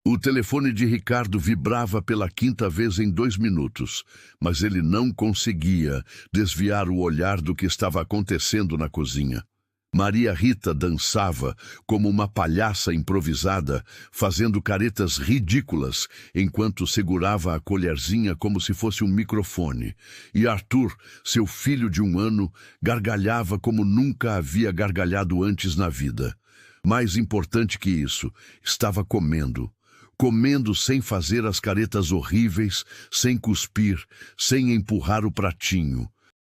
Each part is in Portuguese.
O telefone de Ricardo vibrava pela quinta vez em 2 minutos, mas ele não conseguia desviar o olhar do que estava acontecendo na cozinha. Maria Rita dançava como uma palhaça improvisada, fazendo caretas ridículas, enquanto segurava a colherzinha como se fosse um microfone. E Arthur, seu filho de 1 ano, gargalhava como nunca havia gargalhado antes na vida. Mais importante que isso, estava comendo. Comendo sem fazer as caretas horríveis, sem cuspir, sem empurrar o pratinho.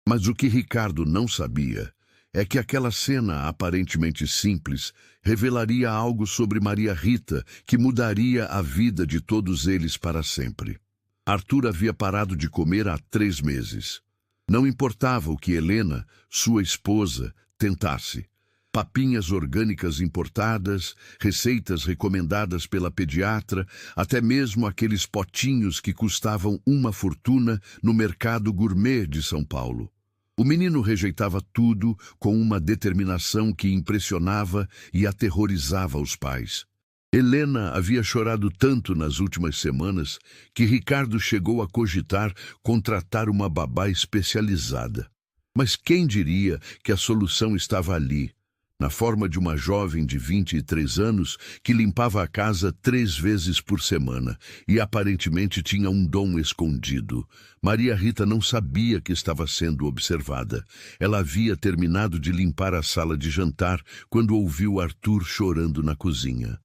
Mas o que Ricardo não sabia é que aquela cena aparentemente simples revelaria algo sobre Maria Rita que mudaria a vida de todos eles para sempre. Arthur havia parado de comer há 3 meses. Não importava o que Helena, sua esposa, tentasse. Papinhas orgânicas importadas, receitas recomendadas pela pediatra, até mesmo aqueles potinhos que custavam uma fortuna no mercado gourmet de São Paulo. O menino rejeitava tudo com uma determinação que impressionava e aterrorizava os pais. Helena havia chorado tanto nas últimas semanas que Ricardo chegou a cogitar contratar uma babá especializada. Mas quem diria que a solução estava ali, na forma de uma jovem de 23 anos que limpava a casa 3 vezes por semana e aparentemente tinha um dom escondido. Maria Rita não sabia que estava sendo observada. Ela havia terminado de limpar a sala de jantar quando ouviu Arthur chorando na cozinha.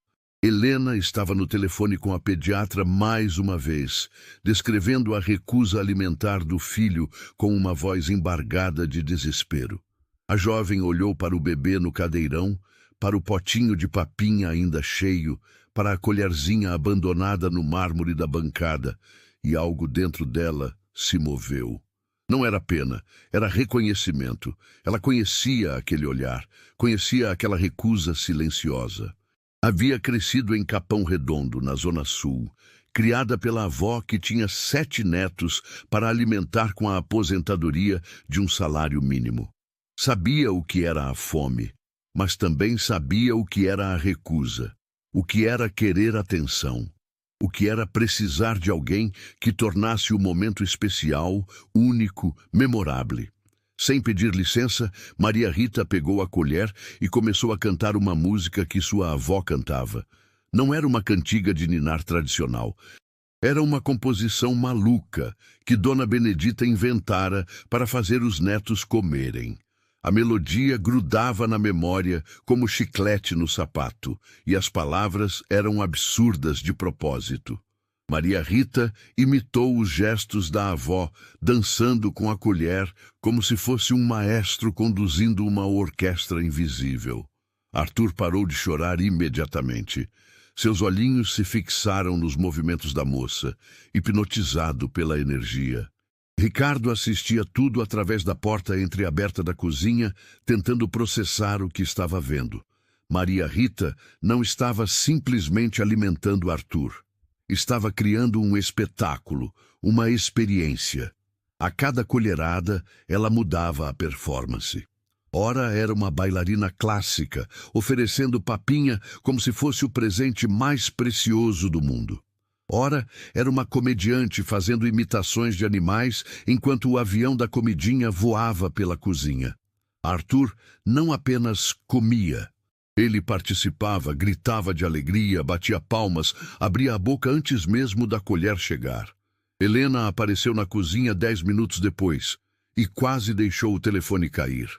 Helena estava no telefone com a pediatra mais uma vez, descrevendo a recusa alimentar do filho com uma voz embargada de desespero. A jovem olhou para o bebê no cadeirão, para o potinho de papinha ainda cheio, para a colherzinha abandonada no mármore da bancada, e algo dentro dela se moveu. Não era pena, era reconhecimento. Ela conhecia aquele olhar, conhecia aquela recusa silenciosa. Havia crescido em Capão Redondo, na Zona Sul, criada pela avó que tinha 7 netos para alimentar com a aposentadoria de um salário mínimo. Sabia o que era a fome, mas também sabia o que era a recusa, o que era querer atenção, o que era precisar de alguém que tornasse o momento especial, único, memorável. Sem pedir licença, Maria Rita pegou a colher e começou a cantar uma música que sua avó cantava. Não era uma cantiga de ninar tradicional. Era uma composição maluca que Dona Benedita inventara para fazer os netos comerem. A melodia grudava na memória como chiclete no sapato, e as palavras eram absurdas de propósito. Maria Rita imitou os gestos da avó, dançando com a colher, como se fosse um maestro conduzindo uma orquestra invisível. Arthur parou de chorar imediatamente. Seus olhinhos se fixaram nos movimentos da moça, hipnotizado pela energia. Ricardo assistia tudo através da porta entreaberta da cozinha, tentando processar o que estava vendo. Maria Rita não estava simplesmente alimentando Arthur. Estava criando um espetáculo, uma experiência. A cada colherada, ela mudava a performance. Ora era uma bailarina clássica, oferecendo papinha como se fosse o presente mais precioso do mundo. Ora, era uma comediante fazendo imitações de animais enquanto o avião da comidinha voava pela cozinha. Arthur não apenas comia. Ele participava, gritava de alegria, batia palmas, abria a boca antes mesmo da colher chegar. Helena apareceu na cozinha 10 minutos depois e quase deixou o telefone cair.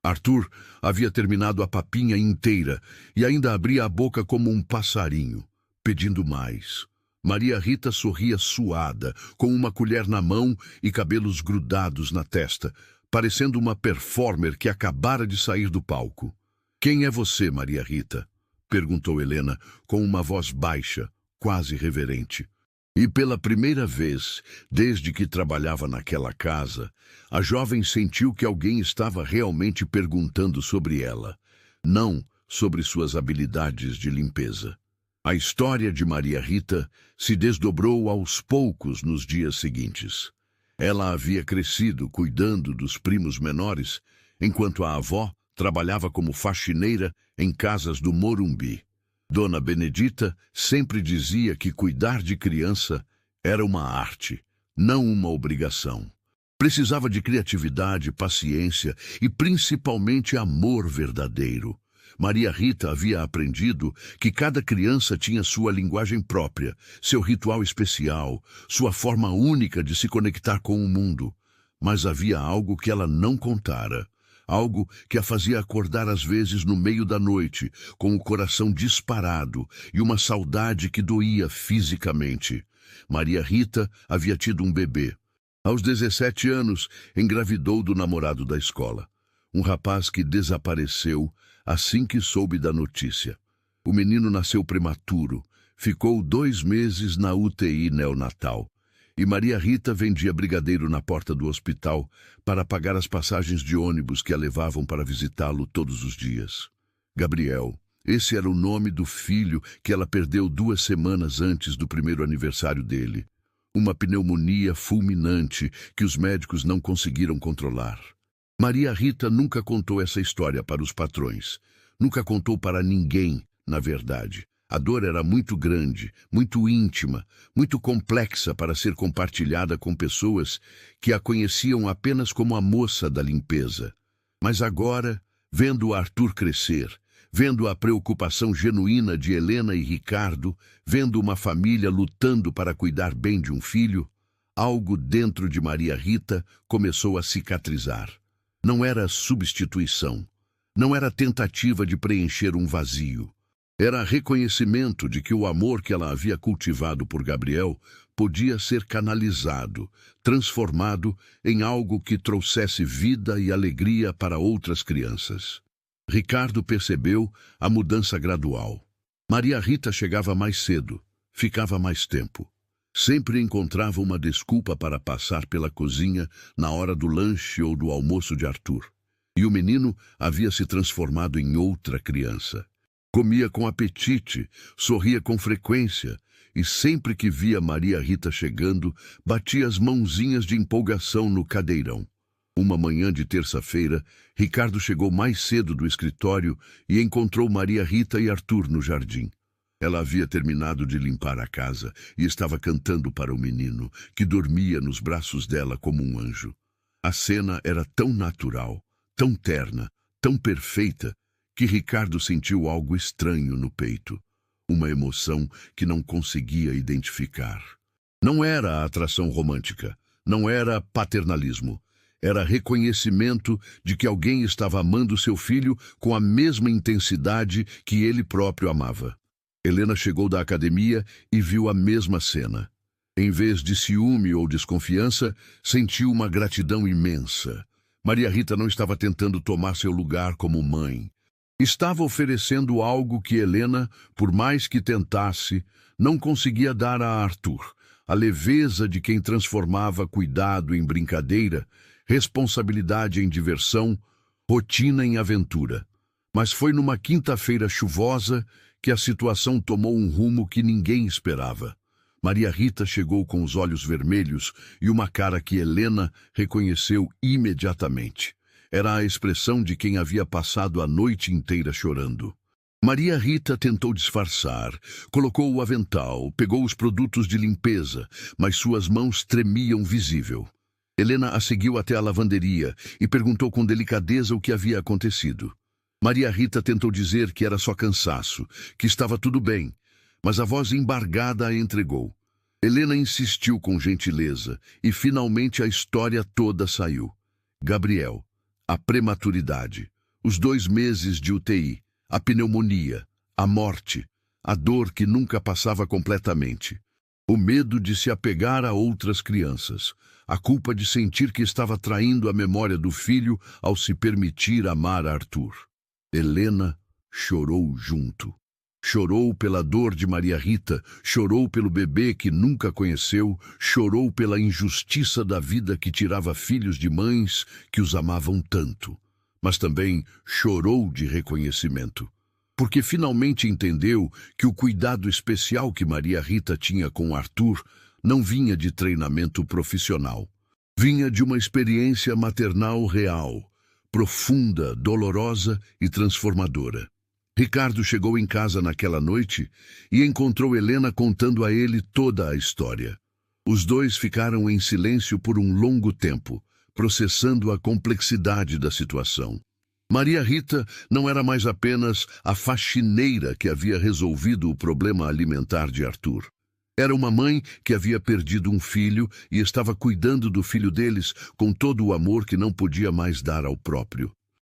Arthur havia terminado a papinha inteira e ainda abria a boca como um passarinho, pedindo mais. Maria Rita sorria suada, com uma colher na mão e cabelos grudados na testa, parecendo uma performer que acabara de sair do palco. "Quem é você, Maria Rita?" perguntou Helena, com uma voz baixa, quase reverente. E pela primeira vez, desde que trabalhava naquela casa, a jovem sentiu que alguém estava realmente perguntando sobre ela, não sobre suas habilidades de limpeza. A história de Maria Rita se desdobrou aos poucos nos dias seguintes. Ela havia crescido cuidando dos primos menores, enquanto a avó trabalhava como faxineira em casas do Morumbi. Dona Benedita sempre dizia que cuidar de criança era uma arte, não uma obrigação. Precisava de criatividade, paciência e principalmente amor verdadeiro. Maria Rita havia aprendido que cada criança tinha sua linguagem própria, seu ritual especial, sua forma única de se conectar com o mundo. Mas havia algo que ela não contara, algo que a fazia acordar às vezes no meio da noite, com o coração disparado e uma saudade que doía fisicamente. Maria Rita havia tido um bebê. Aos 17 anos, engravidou do namorado da escola, um rapaz que desapareceu assim que soube da notícia. O menino nasceu prematuro, ficou 2 meses na UTI neonatal. E Maria Rita vendia brigadeiro na porta do hospital para pagar as passagens de ônibus que a levavam para visitá-lo todos os dias. Gabriel, esse era o nome do filho que ela perdeu 2 semanas antes do primeiro aniversário dele. Uma pneumonia fulminante que os médicos não conseguiram controlar. Maria Rita nunca contou essa história para os patrões. Nunca contou para ninguém, na verdade. A dor era muito grande, muito íntima, muito complexa para ser compartilhada com pessoas que a conheciam apenas como a moça da limpeza. Mas agora, vendo o Arthur crescer, vendo a preocupação genuína de Helena e Ricardo, vendo uma família lutando para cuidar bem de um filho, algo dentro de Maria Rita começou a cicatrizar. Não era substituição, não era tentativa de preencher um vazio. Era reconhecimento de que o amor que ela havia cultivado por Gabriel podia ser canalizado, transformado em algo que trouxesse vida e alegria para outras crianças. Ricardo percebeu a mudança gradual. Maria Rita chegava mais cedo, ficava mais tempo. Sempre encontrava uma desculpa para passar pela cozinha na hora do lanche ou do almoço de Arthur. E o menino havia se transformado em outra criança. Comia com apetite, sorria com frequência e sempre que via Maria Rita chegando, batia as mãozinhas de empolgação no cadeirão. Uma manhã de terça-feira, Ricardo chegou mais cedo do escritório e encontrou Maria Rita e Arthur no jardim. Ela havia terminado de limpar a casa e estava cantando para o menino, que dormia nos braços dela como um anjo. A cena era tão natural, tão terna, tão perfeita, que Ricardo sentiu algo estranho no peito, uma emoção que não conseguia identificar. Não era atração romântica, não era paternalismo, era reconhecimento de que alguém estava amando seu filho com a mesma intensidade que ele próprio amava. Helena chegou da academia e viu a mesma cena. Em vez de ciúme ou desconfiança, sentiu uma gratidão imensa. Maria Rita não estava tentando tomar seu lugar como mãe. Estava oferecendo algo que Helena, por mais que tentasse, não conseguia dar a Arthur. A leveza de quem transformava cuidado em brincadeira, responsabilidade em diversão, rotina em aventura. Mas foi numa quinta-feira chuvosa que a situação tomou um rumo que ninguém esperava. Maria Rita chegou com os olhos vermelhos e uma cara que Helena reconheceu imediatamente. Era a expressão de quem havia passado a noite inteira chorando. Maria Rita tentou disfarçar, colocou o avental, pegou os produtos de limpeza, mas suas mãos tremiam visível. Helena a seguiu até a lavanderia e perguntou com delicadeza o que havia acontecido. Maria Rita tentou dizer que era só cansaço, que estava tudo bem, mas a voz embargada a entregou. Helena insistiu com gentileza e finalmente a história toda saiu. Gabriel, a prematuridade, os 2 meses de UTI, a pneumonia, a morte, a dor que nunca passava completamente, o medo de se apegar a outras crianças, a culpa de sentir que estava traindo a memória do filho ao se permitir amar Arthur. Helena chorou junto. Chorou pela dor de Maria Rita, chorou pelo bebê que nunca conheceu, chorou pela injustiça da vida que tirava filhos de mães que os amavam tanto. Mas também chorou de reconhecimento, porque finalmente entendeu que o cuidado especial que Maria Rita tinha com Arthur não vinha de treinamento profissional. Vinha de uma experiência maternal real, profunda, dolorosa e transformadora. Ricardo chegou em casa naquela noite e encontrou Helena contando a ele toda a história. Os dois ficaram em silêncio por um longo tempo, processando a complexidade da situação. Maria Rita não era mais apenas a faxineira que havia resolvido o problema alimentar de Arthur. Era uma mãe que havia perdido um filho e estava cuidando do filho deles com todo o amor que não podia mais dar ao próprio.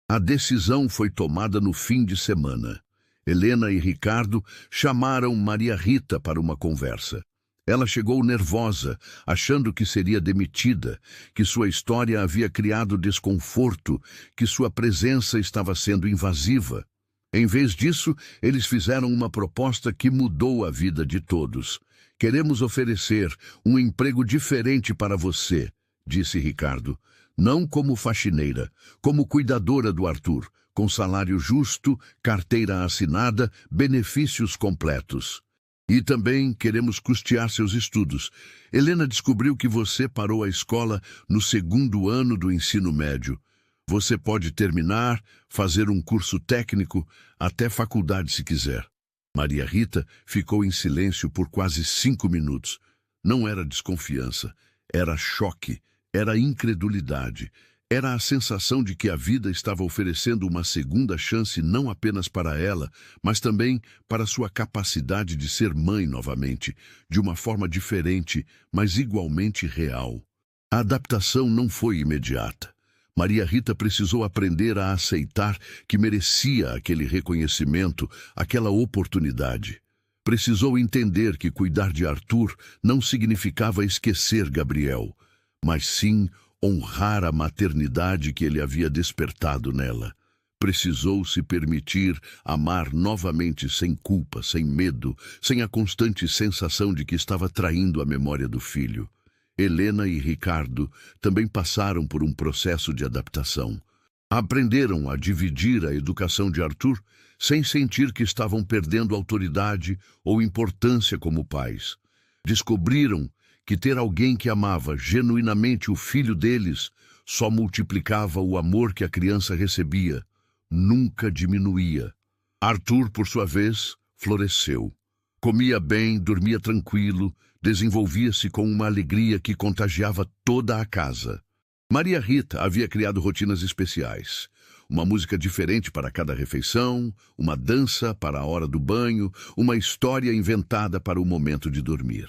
A decisão foi tomada no fim de semana. Helena e Ricardo chamaram Maria Rita para uma conversa. Ela chegou nervosa, achando que seria demitida, que sua história havia criado desconforto, que sua presença estava sendo invasiva. Em vez disso, eles fizeram uma proposta que mudou a vida de todos. Queremos oferecer um emprego diferente para você, disse Ricardo. Não como faxineira, como cuidadora do Arthur, com salário justo, carteira assinada, benefícios completos. E também queremos custear seus estudos. Helena descobriu que você parou a escola no 2º ano do ensino médio. Você pode terminar, fazer um curso técnico, até faculdade se quiser. Maria Rita ficou em silêncio por quase 5 minutos. Não era desconfiança, era choque, era incredulidade. Era a sensação de que a vida estava oferecendo uma segunda chance não apenas para ela, mas também para sua capacidade de ser mãe novamente, de uma forma diferente, mas igualmente real. A adaptação não foi imediata. Maria Rita precisou aprender a aceitar que merecia aquele reconhecimento, aquela oportunidade. Precisou entender que cuidar de Arthur não significava esquecer Gabriel, mas sim honrar a maternidade que ele havia despertado nela. Precisou se permitir amar novamente sem culpa, sem medo, sem a constante sensação de que estava traindo a memória do filho. Helena e Ricardo também passaram por um processo de adaptação. Aprenderam a dividir a educação de Arthur sem sentir que estavam perdendo autoridade ou importância como pais. Descobriram que ter alguém que amava genuinamente o filho deles só multiplicava o amor que a criança recebia, nunca diminuía. Arthur, por sua vez, floresceu. Comia bem, dormia tranquilo, desenvolvia-se com uma alegria que contagiava toda a casa. Maria Rita havia criado rotinas especiais. Uma música diferente para cada refeição, uma dança para a hora do banho, uma história inventada para o momento de dormir.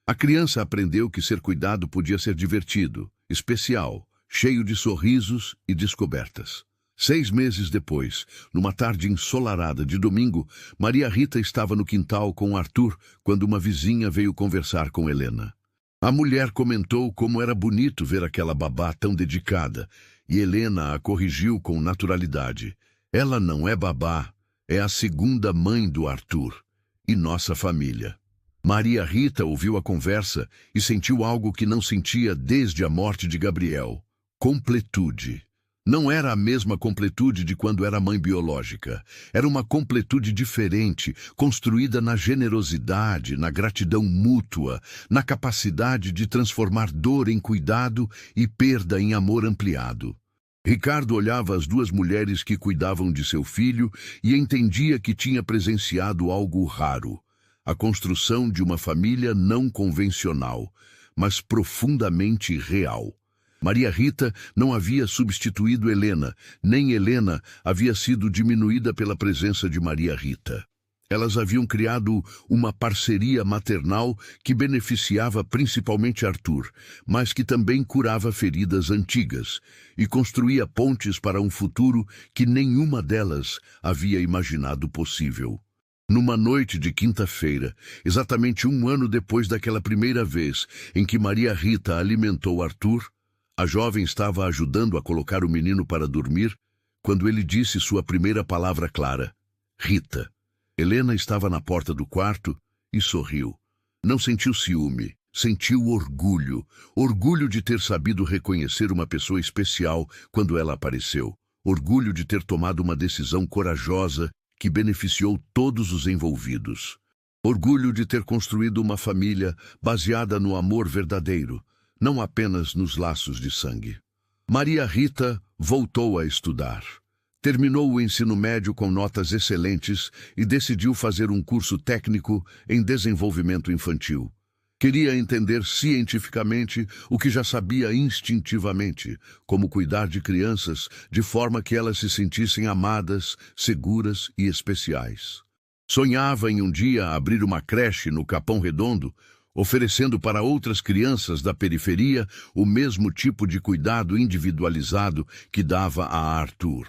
A criança aprendeu que ser cuidado podia ser divertido, especial, cheio de sorrisos e descobertas. 6 meses depois, numa tarde ensolarada de domingo, Maria Rita estava no quintal com Arthur quando uma vizinha veio conversar com Helena. A mulher comentou como era bonito ver aquela babá tão dedicada, e Helena a corrigiu com naturalidade. Ela não é babá, é a segunda mãe do Arthur e nossa família. Maria Rita ouviu a conversa e sentiu algo que não sentia desde a morte de Gabriel: completude. Não era a mesma completude de quando era mãe biológica. Era uma completude diferente, construída na generosidade, na gratidão mútua, na capacidade de transformar dor em cuidado e perda em amor ampliado. Ricardo olhava as 2 mulheres que cuidavam de seu filho e entendia que tinha presenciado algo raro: a construção de uma família não convencional, mas profundamente real. Maria Rita não havia substituído Helena, nem Helena havia sido diminuída pela presença de Maria Rita. Elas haviam criado uma parceria maternal que beneficiava principalmente Arthur, mas que também curava feridas antigas e construía pontes para um futuro que nenhuma delas havia imaginado possível. Numa noite de quinta-feira, exatamente 1 ano depois daquela primeira vez em que Maria Rita alimentou Arthur, a jovem estava ajudando a colocar o menino para dormir quando ele disse sua primeira palavra clara: Rita. Helena estava na porta do quarto e sorriu. Não sentiu ciúme, sentiu orgulho. Orgulho de ter sabido reconhecer uma pessoa especial quando ela apareceu. Orgulho de ter tomado uma decisão corajosa que beneficiou todos os envolvidos. Orgulho de ter construído uma família baseada no amor verdadeiro, não apenas nos laços de sangue. Maria Rita voltou a estudar. Terminou o ensino médio com notas excelentes e decidiu fazer um curso técnico em desenvolvimento infantil. Queria entender cientificamente o que já sabia instintivamente, como cuidar de crianças de forma que elas se sentissem amadas, seguras e especiais. Sonhava em um dia abrir uma creche no Capão Redondo, oferecendo para outras crianças da periferia o mesmo tipo de cuidado individualizado que dava a Arthur.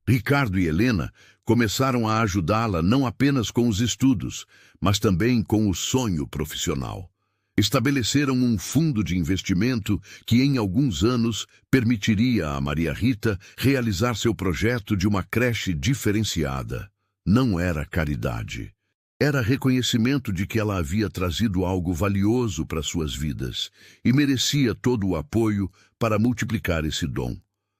Ricardo e Helena começaram a ajudá-la não apenas com os estudos, mas também com o sonho profissional. Estabeleceram um fundo de investimento que, em alguns anos, permitiria a Maria Rita realizar seu projeto de uma creche diferenciada. Não era caridade. Era reconhecimento de que ela havia trazido algo valioso para suas vidas e merecia todo o apoio para multiplicar esse dom.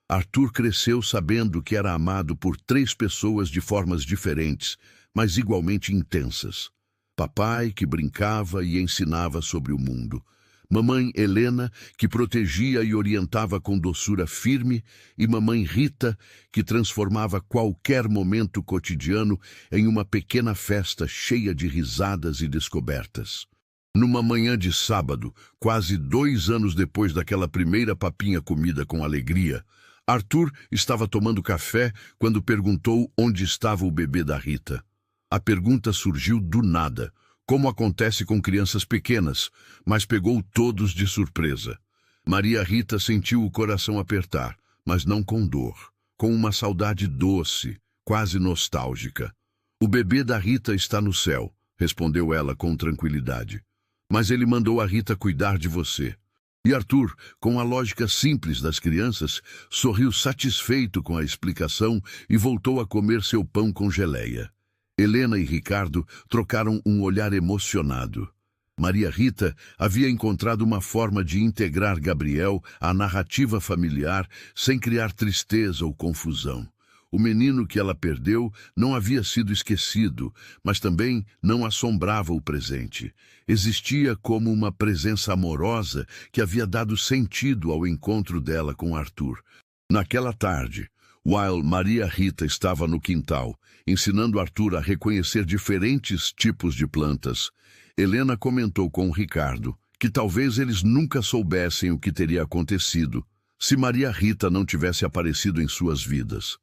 Arthur cresceu sabendo que era amado por 3 pessoas de formas diferentes, mas igualmente intensas. Papai, que brincava e ensinava sobre o mundo. Mamãe Helena, que protegia e orientava com doçura firme, e mamãe Rita, que transformava qualquer momento cotidiano em uma pequena festa cheia de risadas e descobertas. Numa manhã de sábado, quase 2 anos depois daquela primeira papinha comida com alegria, Arthur estava tomando café quando perguntou onde estava o bebê da Rita. A pergunta surgiu do nada, como acontece com crianças pequenas, mas pegou todos de surpresa. Maria Rita sentiu o coração apertar, mas não com dor, com uma saudade doce, quase nostálgica. "O bebê da Rita está no céu", respondeu ela com tranquilidade. "Mas ele mandou a Rita cuidar de você." E Arthur, com a lógica simples das crianças, sorriu satisfeito com a explicação e voltou a comer seu pão com geleia. Helena e Ricardo trocaram um olhar emocionado. Maria Rita havia encontrado uma forma de integrar Gabriel à narrativa familiar sem criar tristeza ou confusão. O menino que ela perdeu não havia sido esquecido, mas também não assombrava o presente. Existia como uma presença amorosa que havia dado sentido ao encontro dela com Arthur. Naquela tarde, while Maria Rita estava no quintal, ensinando Arthur a reconhecer diferentes tipos de plantas, Helena comentou com Ricardo que talvez eles nunca soubessem o que teria acontecido se Maria Rita não tivesse aparecido em suas vidas.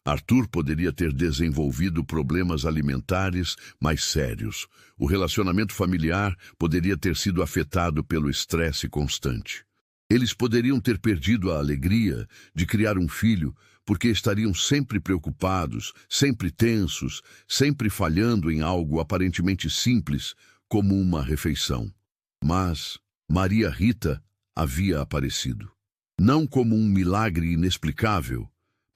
Arthur poderia ter desenvolvido problemas alimentares mais sérios. O relacionamento familiar poderia ter sido afetado pelo estresse constante. Eles poderiam ter perdido a alegria de criar um filho porque estariam sempre preocupados, sempre tensos, sempre falhando em algo aparentemente simples, como uma refeição. Mas Maria Rita havia aparecido. Não como um milagre inexplicável,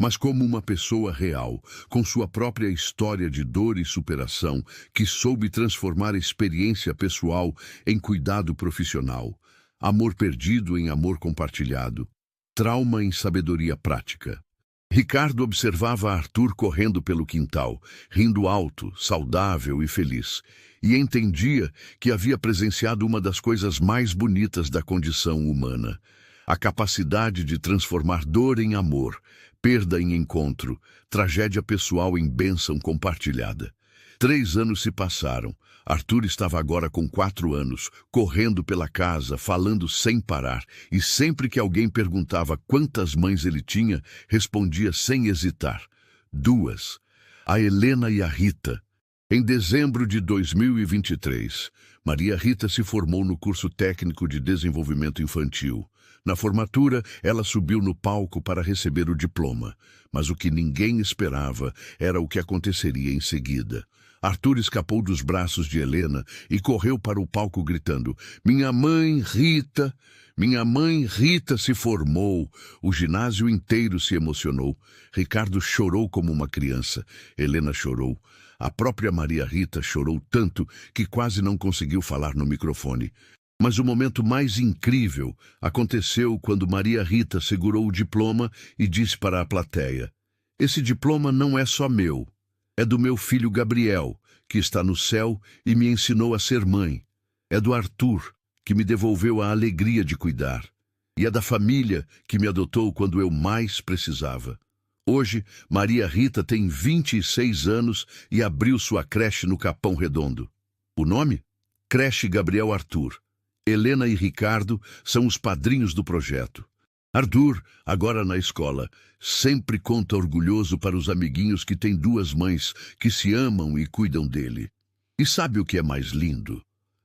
mas como uma pessoa real, com sua própria história de dor e superação, que soube transformar a experiência pessoal em cuidado profissional, amor perdido em amor compartilhado, trauma em sabedoria prática. Ricardo observava Arthur correndo pelo quintal, rindo alto, saudável e feliz, e entendia que havia presenciado uma das coisas mais bonitas da condição humana: a capacidade de transformar dor em amor, perda em encontro, tragédia pessoal em bênção compartilhada. 3 anos se passaram. Arthur estava agora com 4 anos, correndo pela casa, falando sem parar, e sempre que alguém perguntava quantas mães ele tinha, respondia sem hesitar: 2, a Helena e a Rita. Em dezembro de 2023, Maria Rita se formou no curso técnico de desenvolvimento infantil. Na formatura, ela subiu no palco para receber o diploma, mas o que ninguém esperava era o que aconteceria em seguida. Arthur escapou dos braços de Helena e correu para o palco gritando: Minha mãe Rita se formou." O ginásio inteiro se emocionou. Ricardo chorou como uma criança. Helena chorou. A própria Maria Rita chorou tanto que quase não conseguiu falar no microfone. Mas o momento mais incrível aconteceu quando Maria Rita segurou o diploma e disse para a plateia: Esse diploma não é só meu. É do meu filho Gabriel, que está no céu e me ensinou a ser mãe. É do Arthur, que me devolveu a alegria de cuidar. E é da família que me adotou quando eu mais precisava. Hoje, Maria Rita tem 26 anos e abriu sua creche no Capão Redondo. O nome? Creche Gabriel Arthur. Helena e Ricardo são os padrinhos do projeto. Arthur, agora na escola, sempre conta orgulhoso para os amiguinhos que tem duas mães que se amam e cuidam dele. E sabe o que é mais lindo?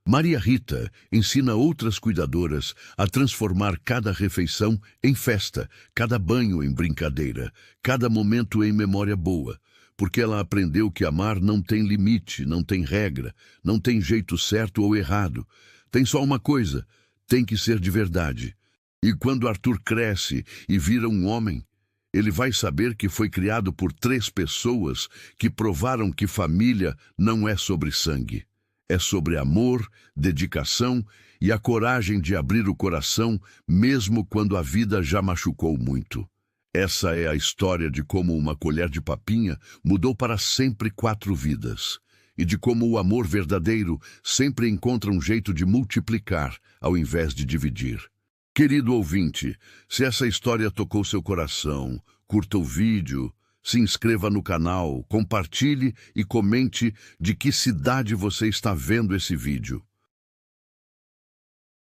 Maria Rita ensina outras cuidadoras a transformar cada refeição em festa, cada banho em brincadeira, cada momento em memória boa, porque ela aprendeu que amar não tem limite, não tem regra, não tem jeito certo ou errado. Tem só uma coisa: tem que ser de verdade. E quando Arthur cresce e vira um homem, ele vai saber que foi criado por 3 pessoas que provaram que família não é sobre sangue. É sobre amor, dedicação e a coragem de abrir o coração mesmo quando a vida já machucou muito. Essa é a história de como uma colher de papinha mudou para sempre 4 vidas. E de como o amor verdadeiro sempre encontra um jeito de multiplicar ao invés de dividir. Querido ouvinte, se essa história tocou seu coração, curta o vídeo, se inscreva no canal, compartilhe e comente de que cidade você está vendo esse vídeo.